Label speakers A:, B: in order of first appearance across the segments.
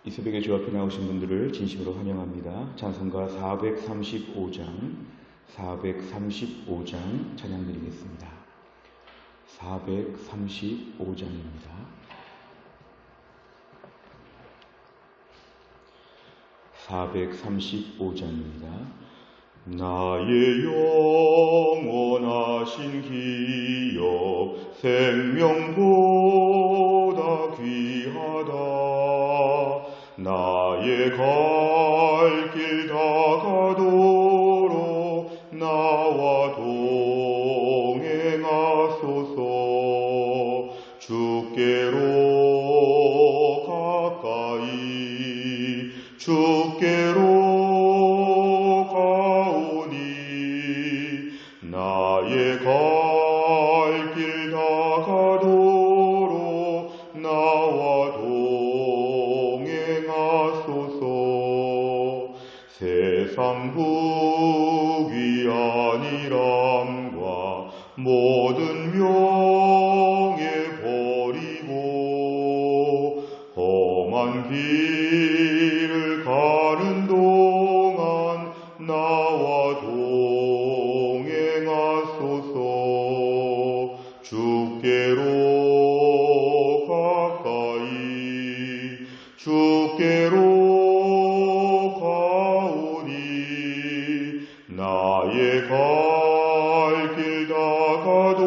A: 이 새벽에 주 앞에 나오신 분들을 진심으로 환영합니다. 찬송가 435장 찬양 드리겠습니다. 435장입니다. 나의 영원하신 기업 생명보다 귀하다. 나의 갈 길 다가도록 나와 동행하소서. 주께로 가까이 주께로 가오니 나의 갈 길 다가도록 나와 동행하소서. 세상 부귀 안일함과 모든 명예 버리고 험한 길을 가는 동안 나와 동행하소서. 주께로 가까이 주께로 나의 갈 길 다가도록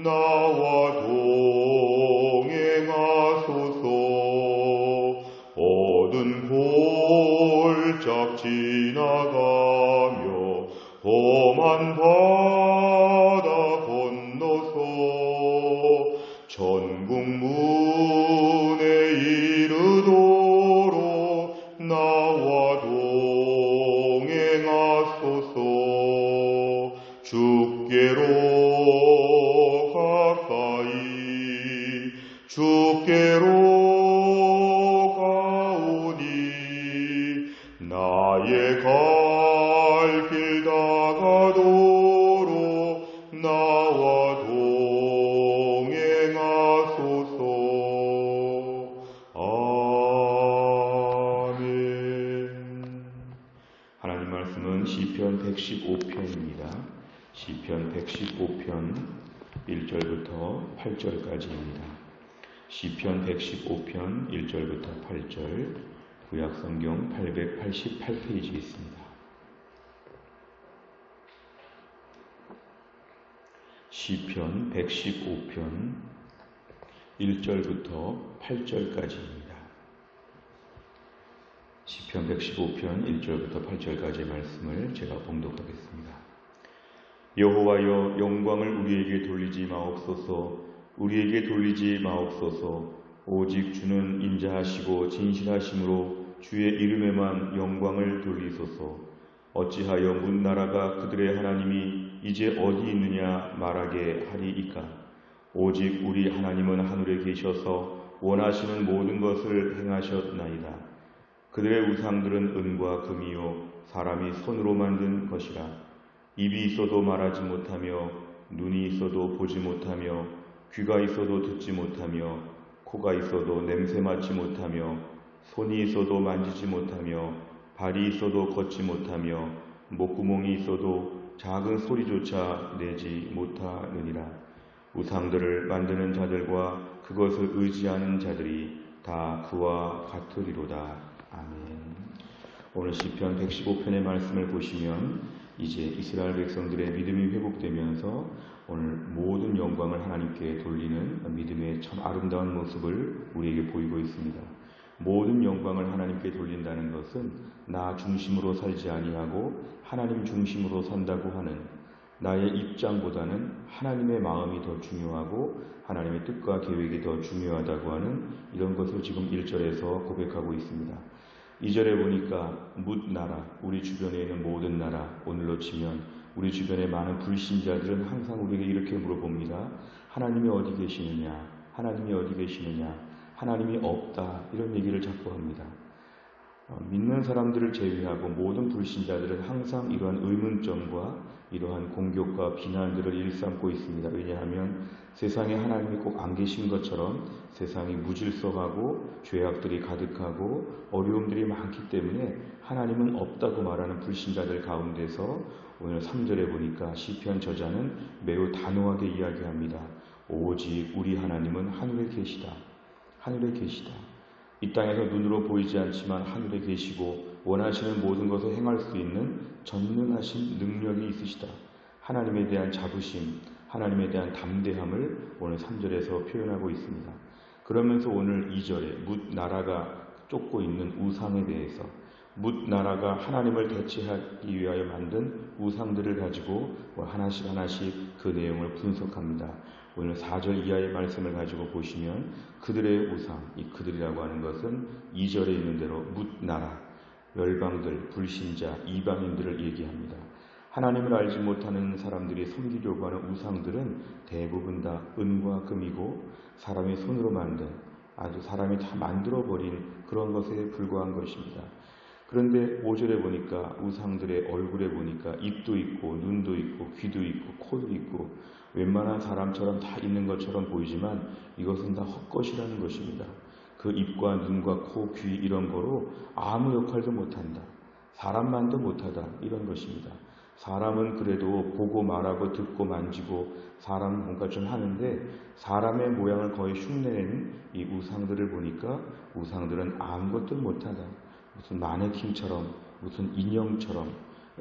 A: 나와 동행하소서. 어두운 골짝 지나가며 험한 바다 건너서 천국 문에 이르도록 나와 동행하소서. 주께로 가까이 주께로 가오니 나의 갈 길 다가도록 나와 동행하소서. 하나님 말씀은 시편 115편입니다. 시편 115편 1절부터 8절까지입니다. 시편 115편 1절부터 8절 구약성경 888페이지에 있습니다. 시편 115편 1절부터 8절까지입니다. 시편 115편 1절부터 8절까지의 말씀을 제가 봉독하겠습니다. 여호와여, 영광을 우리에게 돌리지 마옵소서. 우리에게 돌리지 마옵소서. 오직 주는 인자하시고 진실하심으로 주의 이름에만 영광을 돌리소서. 어찌하여 문나라가 그들의 하나님이 이제 어디 있느냐 말하게 하리이까. 오직 우리 하나님은 하늘에 계셔서 원하시는 모든 것을 행하셨나이다. 그들의 우상들은 은과 금이요 사람이 손으로 만든 것이라. 입이 있어도 말하지 못하며 눈이 있어도 보지 못하며 귀가 있어도 듣지 못하며 코가 있어도 냄새 맡지 못하며 손이 있어도 만지지 못하며 발이 있어도 걷지 못하며 목구멍이 있어도 작은 소리조차 내지 못하느니라. 우상들을 만드는 자들과 그것을 의지하는 자들이 다 그와 같으리로다. 아멘. 오늘 시편 115편의 말씀을 보시면 이제 이스라엘 백성들의 믿음이 회복되면서 오늘 모든 영광을 하나님께 돌리는 믿음의 참 아름다운 모습을 우리에게 보이고 있습니다. 모든 영광을 하나님께 돌린다는 것은 나 중심으로 살지 아니하고 하나님 중심으로 산다고 하는 나의 입장보다는 하나님의 마음이 더 중요하고 하나님의 뜻과 계획이 더 중요하다고 하는 이런 것을 지금 1절에서 고백하고 있습니다. 2절에 보니까 뭇 나라, 우리 주변에 있는 모든 나라, 오늘로 치면 우리 주변의 많은 불신자들은 항상 우리에게 이렇게 물어봅니다. 하나님이 어디 계시느냐? 하나님이 어디 계시느냐? 하나님이 없다. 이런 얘기를 자꾸 합니다. 믿는 사람들을 제외하고 모든 불신자들은 항상 이러한 의문점과 이러한 공격과 비난들을 일삼고 있습니다. 왜냐하면 세상에 하나님이 꼭 안 계신 것처럼 세상이 무질서하고 죄악들이 가득하고 어려움들이 많기 때문에 하나님은 없다고 말하는 불신자들 가운데서 오늘 3절에 보니까 시편 저자는 매우 단호하게 이야기합니다. 오직 우리 하나님은 하늘에 계시다. 하늘에 계시다. 이 땅에서 눈으로 보이지 않지만 하늘에 계시고 원하시는 모든 것을 행할 수 있는 전능하신 능력이 있으시다. 하나님에 대한 자부심, 하나님에 대한 담대함을 오늘 3절에서 표현하고 있습니다. 그러면서 오늘 2절에 뭇 나라가 쫓고 있는 우상에 대해서 뭇 나라가 하나님을 대체하기 위하여 만든 우상들을 가지고 하나씩 그 내용을 분석합니다. 오늘 4절 이하의 말씀을 가지고 보시면 그들의 우상, 이 그들이라고 하는 것은 2절에 있는 대로 뭇 나라, 열방들, 불신자, 이방인들을 얘기합니다. 하나님을 알지 못하는 사람들이 섬기려고 하는 우상들은 대부분 다 은과 금이고 사람의 손으로 만든 아주 사람이 다 만들어버린 그런 것에 불과한 것입니다. 그런데 5절에 보니까 우상들의 얼굴에 보니까 입도 있고 눈도 있고 귀도 있고 코도 있고 웬만한 사람처럼 다 있는 것처럼 보이지만 이것은 다 헛것이라는 것입니다. 그 입과 눈과 코, 귀 이런 거로 아무 역할도 못한다. 사람만도 못하다. 이런 것입니다. 사람은 그래도 보고 말하고 듣고 만지고 사람은 뭔가 좀 하는데 사람의 모양을 거의 흉내내는 이 우상들을 보니까 우상들은 아무것도 못하다. 무슨 마네킹처럼 무슨 인형처럼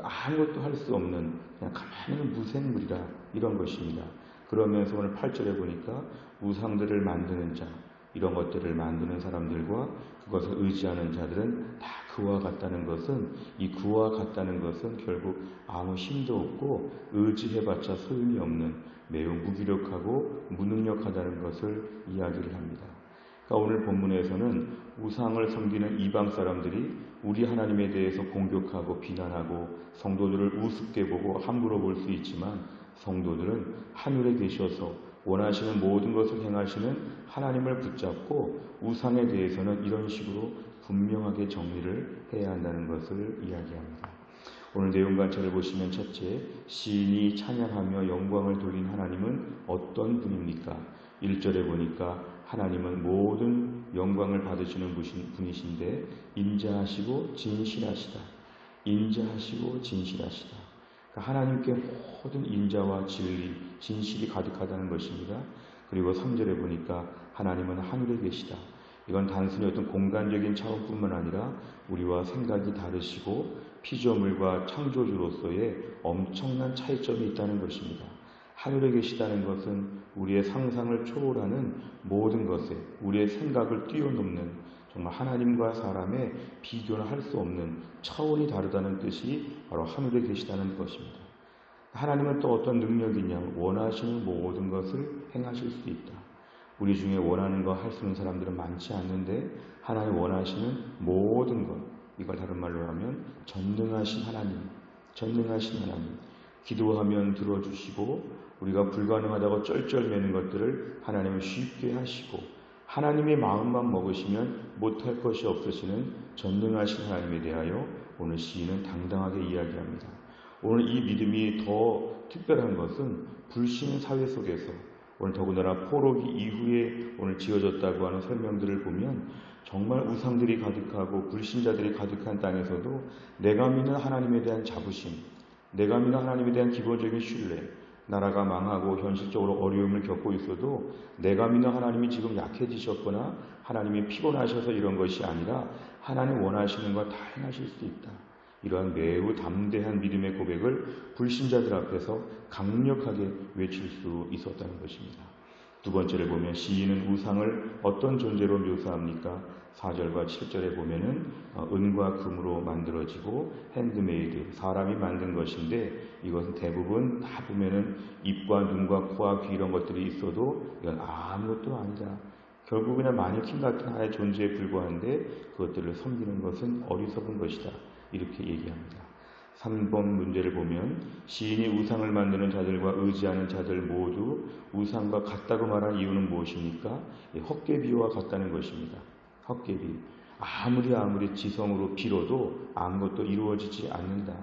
A: 아무것도 할 수 없는 그냥 가만히 무생물이다. 이런 것입니다. 그러면서 오늘 8절에 보니까 우상들을 만드는 자 이런 것들을 만드는 사람들과 그것을 의지하는 자들은 다 그와 같다는 것은 이 그와 같다는 것은 결국 아무 힘도 없고 의지해봤자 소용이 없는 매우 무기력하고 무능력하다는 것을 이야기를 합니다. 그러니까 오늘 본문에서는 우상을 섬기는 이방 사람들이 우리 하나님에 대해서 공격하고 비난하고 성도들을 우습게 보고 함부로 볼 수 있지만 성도들은 하늘에 계셔서 원하시는 모든 것을 행하시는 하나님을 붙잡고 우상에 대해서는 이런 식으로 분명하게 정리를 해야 한다는 것을 이야기합니다. 오늘 내용 관찰을 보시면 첫째, 시인이 찬양하며 영광을 돌린 하나님은 어떤 분입니까? 1절에 보니까 하나님은 모든 영광을 받으시는 분이신데 인자하시고 진실하시다. 인자하시고 진실하시다. 그러니까 하나님께 모든 인자와 진리, 진실이 가득하다는 것입니다. 그리고 3절에 보니까 하나님은 하늘에 계시다. 이건 단순히 어떤 공간적인 차원뿐만 아니라 우리와 생각이 다르시고 피조물과 창조주로서의 엄청난 차이점이 있다는 것입니다. 하늘에 계시다는 것은 우리의 상상을 초월하는 모든 것에 우리의 생각을 뛰어넘는 정말 하나님과 사람의 비교는 할 수 없는 차원이 다르다는 뜻이 바로 하늘에 계시다는 것입니다. 하나님은 또 어떤 능력이 있냐면 원하시는 모든 것을 행하실 수 있다. 우리 중에 원하는 거 할 수 있는 사람들은 많지 않는데 하나님 원하시는 모든 것, 이걸 다른 말로 하면 전능하신 하나님, 전능하신 하나님, 기도하면 들어주시고 우리가 불가능하다고 쩔쩔매는 것들을 하나님은 쉽게 하시고 하나님의 마음만 먹으시면 못할 것이 없으시는 전능하신 하나님에 대하여 오늘 시인은 당당하게 이야기합니다. 오늘 이 믿음이 더 특별한 것은 불신 사회 속에서 오늘 더군다나 포로기 이후에 오늘 지어졌다고 하는 설명들을 보면 정말 우상들이 가득하고 불신자들이 가득한 땅에서도 내가 믿는 하나님에 대한 자부심, 내가 믿는 하나님에 대한 기본적인 신뢰, 나라가 망하고 현실적으로 어려움을 겪고 있어도 내가 믿는 하나님이 지금 약해지셨거나 하나님이 피곤하셔서 이런 것이 아니라 하나님 원하시는 것 다 행하실 수 있다. 이러한 매우 담대한 믿음의 고백을 불신자들 앞에서 강력하게 외칠 수 있었다는 것입니다. 두 번째를 보면 시인은 우상을 어떤 존재로 묘사합니까? 4절과 7절에 보면은 은과 금으로 만들어지고 핸드메이드, 사람이 만든 것인데 이것은 대부분 다 보면은 입과 눈과 코와 귀 이런 것들이 있어도 이건 아무것도 아니다. 결국 그냥 마네킹 같은 하나의 존재에 불과한데 그것들을 섬기는 것은 어리석은 것이다. 이렇게 얘기합니다. 3번 문제를 보면 시인이 우상을 만드는 자들과 의지하는 자들 모두 우상과 같다고 말한 이유는 무엇입니까? 헛개비와 같다는 것입니다. 헛개비. 아무리 지성으로 빌어도 아무것도 이루어지지 않는다.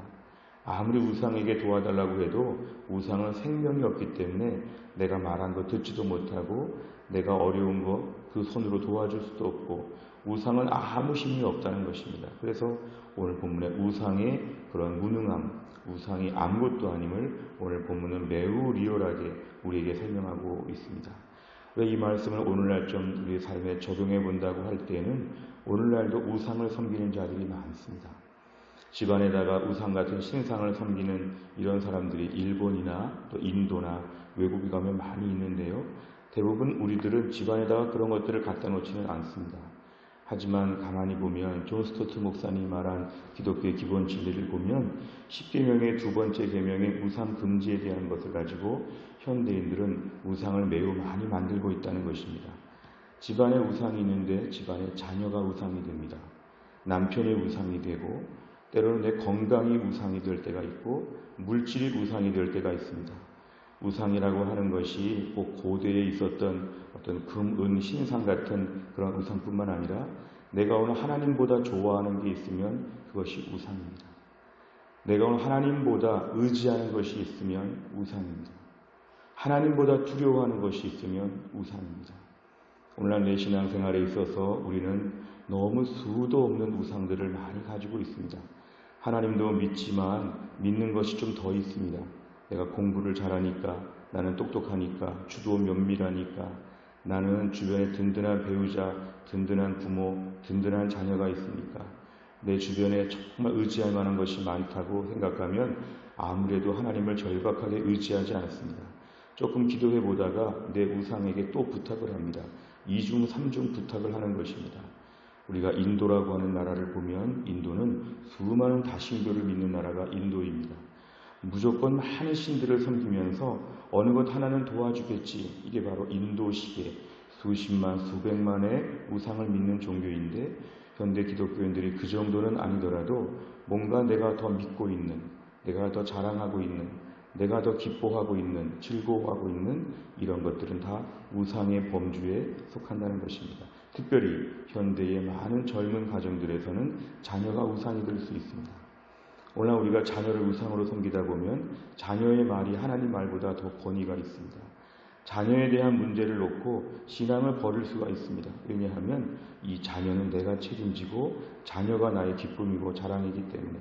A: 아무리 우상에게 도와달라고 해도 우상은 생명이 없기 때문에 내가 말한 거 듣지도 못하고 내가 어려운 거 그 손으로 도와줄 수도 없고 우상은 아무 힘이 없다는 것입니다. 그래서 오늘 본문의 우상의 그런 무능함, 우상이 아무것도 아님을 오늘 본문은 매우 리얼하게 우리에게 설명하고 있습니다. 왜 이 말씀을 오늘날 좀 우리 삶에 적용해 본다고 할 때에는 오늘날도 우상을 섬기는 자들이 많습니다. 집안에다가 우상 같은 신상을 섬기는 이런 사람들이 일본이나 또 인도나 외국에 가면 많이 있는데요. 대부분 우리들은 집안에다가 그런 것들을 갖다 놓지는 않습니다. 하지만 가만히 보면 존 스토트 목사님이 말한 기독교의 기본 진리를 보면 10계명의 두 번째 계명의 우상 금지에 대한 것을 가지고 현대인들은 우상을 매우 많이 만들고 있다는 것입니다. 집안에 우상이 있는데 집안에 자녀가 우상이 됩니다. 남편이 우상이 되고 때로는 내 건강이 우상이 될 때가 있고 물질이 우상이 될 때가 있습니다. 우상이라고 하는 것이 꼭 고대에 있었던 어떤 금, 은, 신상 같은 그런 우상뿐만 아니라 내가 오늘 하나님보다 좋아하는 게 있으면 그것이 우상입니다. 내가 오늘 하나님보다 의지하는 것이 있으면 우상입니다. 하나님보다 두려워하는 것이 있으면 우상입니다. 오늘날 내 신앙생활에 있어서 우리는 너무 수도 없는 우상들을 많이 가지고 있습니다. 하나님도 믿지만 믿는 것이 좀 더 있습니다. 내가 공부를 잘하니까, 나는 똑똑하니까, 주도 면밀하니까, 나는 주변에 든든한 배우자, 든든한 부모, 든든한 자녀가 있으니까, 내 주변에 정말 의지할 만한 것이 많다고 생각하면 아무래도 하나님을 절박하게 의지하지 않습니다. 조금 기도해 보다가 내 우상에게 또 부탁을 합니다. 2중, 3중 부탁을 하는 것입니다. 우리가 인도라고 하는 나라를 보면 인도는 수많은 다신교를 믿는 나라가 인도입니다. 무조건 많은 신들을 섬기면서 어느 것 하나는 도와주겠지. 이게 바로 인도식의 수십만, 수백만의 우상을 믿는 종교인데 현대 기독교인들이 그 정도는 아니더라도 뭔가 내가 더 믿고 있는, 내가 더 자랑하고 있는, 내가 더 기뻐하고 있는, 즐거워하고 있는 이런 것들은 다 우상의 범주에 속한다는 것입니다. 특별히 현대의 많은 젊은 가정들에서는 자녀가 우상이 될 수 있습니다. 오늘 우리가 자녀를 우상으로 섬기다 보면 자녀의 말이 하나님 말보다 더 권위가 있습니다. 자녀에 대한 문제를 놓고 신앙을 버릴 수가 있습니다. 왜냐하면 이 자녀는 내가 책임지고 자녀가 나의 기쁨이고 자랑이기 때문에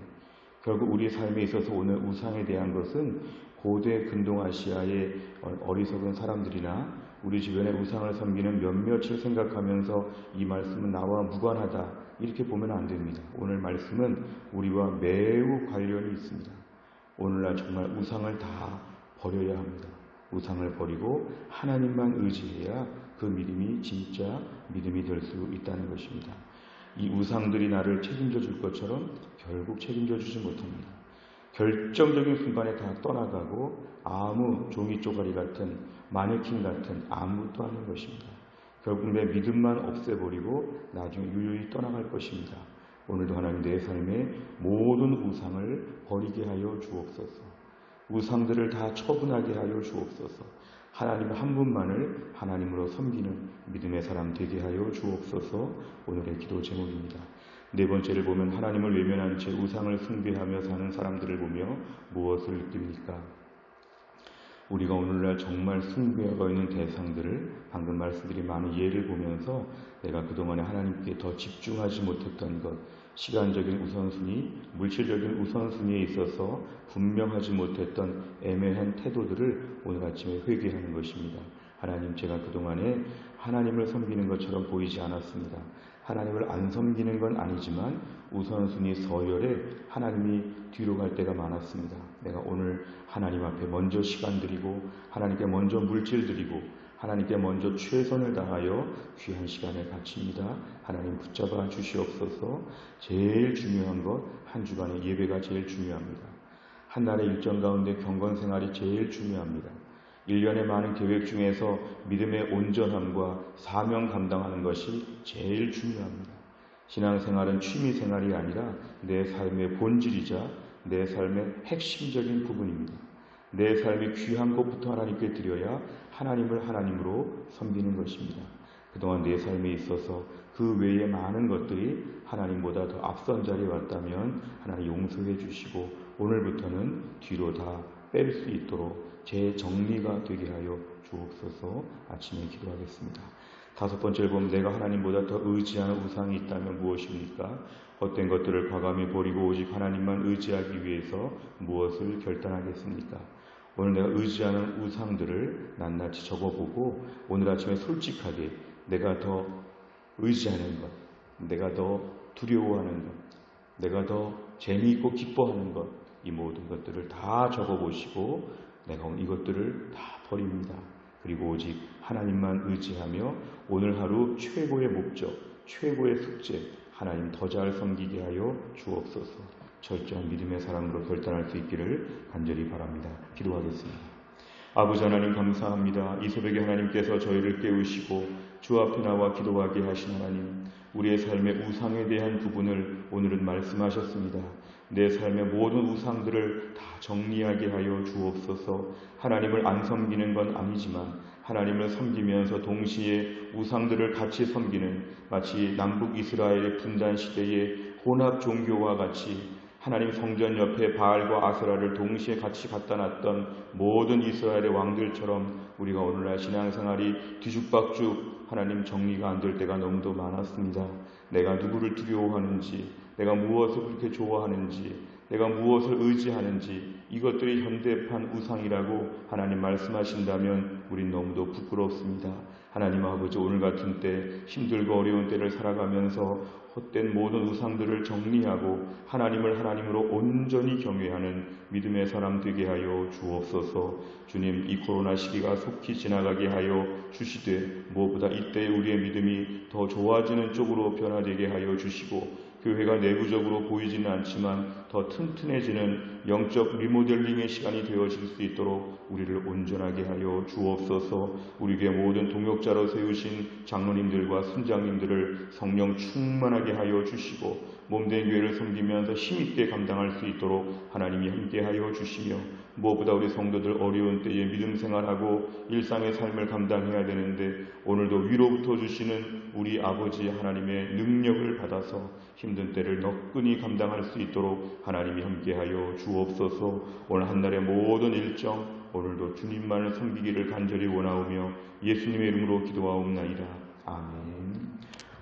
A: 결국 우리 삶에 있어서 오늘 우상에 대한 것은 고대 근동아시아의 어리석은 사람들이나 우리 주변에 우상을 섬기는 몇몇을 생각하면서 이 말씀은 나와 무관하다 이렇게 보면 안 됩니다. 오늘 말씀은 우리와 매우 관련이 있습니다. 오늘날 정말 우상을 다 버려야 합니다. 우상을 버리고 하나님만 의지해야 그 믿음이 진짜 믿음이 될 수 있다는 것입니다. 이 우상들이 나를 책임져 줄 것처럼 결국 책임져 주지 못합니다. 결정적인 순간에 다 떠나가고 아무 종이 쪼가리 같은 마네킹 같은 아무것도 아닌 것입니다. 결국 내 믿음만 없애버리고 나중에 유유히 떠나갈 것입니다. 오늘도 하나님 내 삶의 모든 우상을 버리게 하여 주옵소서. 우상들을 다 처분하게 하여 주옵소서. 하나님 한 분만을 하나님으로 섬기는 믿음의 사람 되게 하여 주옵소서. 오늘의 기도 제목입니다. 네 번째를 보면 하나님을 외면한 채 우상을 숭배하며 사는 사람들을 보며 무엇을 느낍니까? 우리가 오늘날 정말 숭배하고 있는 대상들을 방금 말씀드린 많은 예를 보면서 내가 그동안에 하나님께 더 집중하지 못했던 것, 시간적인 우선순위, 물질적인 우선순위에 있어서 분명하지 못했던 애매한 태도들을 오늘 아침에 회개하는 것입니다. 하나님, 제가 그동안에 하나님을 섬기는 것처럼 보이지 않았습니다. 하나님을 안 섬기는 건 아니지만 우선순위 서열에 하나님이 뒤로 갈 때가 많았습니다. 내가 오늘 하나님 앞에 먼저 시간 드리고 하나님께 먼저 물질 드리고 하나님께 먼저 최선을 다하여 귀한 시간을 바칩니다. 하나님 붙잡아 주시옵소서. 제일 중요한 것, 한 주간의 예배가 제일 중요합니다. 한 날의 일정 가운데 경건 생활이 제일 중요합니다. 1년의 많은 계획 중에서 믿음의 온전함과 사명 감당하는 것이 제일 중요합니다. 신앙생활은 취미생활이 아니라 내 삶의 본질이자 내 삶의 핵심적인 부분입니다. 내 삶이 귀한 것부터 하나님께 드려야 하나님을 하나님으로 섬기는 것입니다. 그동안 내 삶에 있어서 그 외에 많은 것들이 하나님보다 더 앞선 자리에 왔다면 하나님 용서해 주시고 오늘부터는 뒤로 다 뺄 수 있도록 재정리가 되게 하여 주옵소서. 아침에 기도하겠습니다. 다섯 번째를 보면 내가 하나님보다 더 의지하는 우상이 있다면 무엇입니까? 헛된 것들을 과감히 버리고 오직 하나님만 의지하기 위해서 무엇을 결단하겠습니까? 오늘 내가 의지하는 우상들을 낱낱이 적어보고 오늘 아침에 솔직하게 내가 더 의지하는 것, 내가 더 두려워하는 것, 내가 더 재미있고 기뻐하는 것, 이 모든 것들을 다 적어보시고 내가 오늘 이것들을 다 버립니다. 그리고 오직 하나님만 의지하며 오늘 하루 최고의 목적, 최고의 숙제, 하나님 더 잘 섬기게 하여 주옵소서. 철저한 믿음의 사랑으로 결단할 수 있기를 간절히 바랍니다. 기도하겠습니다. 아버지 하나님 감사합니다. 이 새벽에 하나님께서 저희를 깨우시고 주 앞에 나와 기도하게 하신 하나님, 우리의 삶의 우상에 대한 부분을 오늘은 말씀하셨습니다. 내 삶의 모든 우상들을 다 정리하게 하여 주옵소서. 하나님을 안 섬기는 건 아니지만 하나님을 섬기면서 동시에 우상들을 같이 섬기는 마치 남북 이스라엘의 분단 시대의 혼합 종교와 같이 하나님 성전 옆에 바알과 아세라를 동시에 같이 갖다 놨던 모든 이스라엘의 왕들처럼 우리가 오늘날 신앙생활이 뒤죽박죽 하나님 정리가 안 될 때가 너무도 많았습니다. 내가 누구를 두려워하는지, 내가 무엇을 그렇게 좋아하는지, 내가 무엇을 의지하는지 이것들이 현대판 우상이라고 하나님 말씀하신다면 우린 너무도 부끄럽습니다. 하나님 아버지, 오늘 같은 때 힘들고 어려운 때를 살아가면서 헛된 모든 우상들을 정리하고 하나님을 하나님으로 온전히 경외하는 믿음의 사람 되게 하여 주옵소서. 주님, 이 코로나 시기가 속히 지나가게 하여 주시되 무엇보다 이때 우리의 믿음이 더 좋아지는 쪽으로 변화되게 하여 주시고 교회가 내부적으로 보이지는 않지만 더 튼튼해지는 영적 리모델링의 시간이 되어질 수 있도록 우리를 온전하게 하여 주옵소서. 우리 교회 모든 동역자로 세우신 장로님들과 순장님들을 성령 충만하게 하여 주시고 몸된 교회를 섬기면서 힘있게 감당할 수 있도록 하나님이 함께 하여 주시며 무엇보다 우리 성도들 어려운 때에 믿음 생활하고 일상의 삶을 감당해야 되는데 오늘도 위로부터 주시는 우리 아버지 하나님의 능력을 받아서 힘든 때를 너끈히 감당할 수 있도록 하나님이 함께하여 주옵소서. 오늘 한날의 모든 일정 오늘도 주님만을 섬기기를 간절히 원하오며 예수님의 이름으로 기도하옵나이다. 아멘.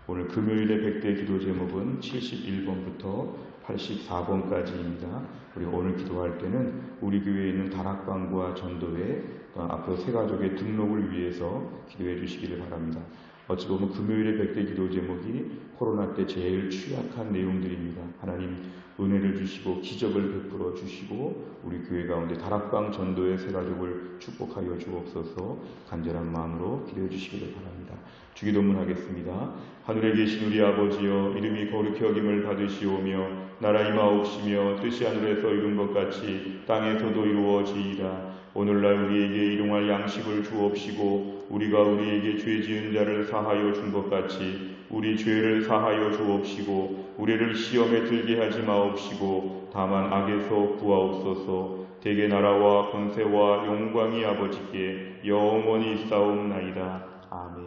A: 오늘 금요일의 100대 기도 제목은 71번부터 84번까지입니다. 우리가 오늘 기도할 때는 우리 교회에 있는 다락방과 전도회 앞으로 세 가족의 등록을 위해서 기도해 주시기를 바랍니다. 어찌 보면 금요일의 100대 기도 제목이 코로나 때 제일 취약한 내용들입니다. 하나님 은혜를 주시고 기적을 베풀어 주시고 우리 교회 가운데 다락방 전도의 세 가족을 축복하여 주옵소서. 간절한 마음으로 기도해 주시기를 바랍니다. 주기도문 하겠습니다. 하늘에 계신 우리 아버지여, 이름이 거룩히 여김을 받으시오며 나라 임하옵시며 뜻이 하늘에서 이룬 것 같이 땅에서도 이루어지이다. 오늘날 우리에게 일용할 양식을 주옵시고 우리가 우리에게 죄 지은 자를 사하여 준 것 같이 우리 죄를 사하여 주옵시고 우리를 시험에 들게 하지 마옵시고 다만 악에서 구하옵소서. 대개 나라와 권세와 영광이 아버지께 영원히 있사옵나이다. 아멘.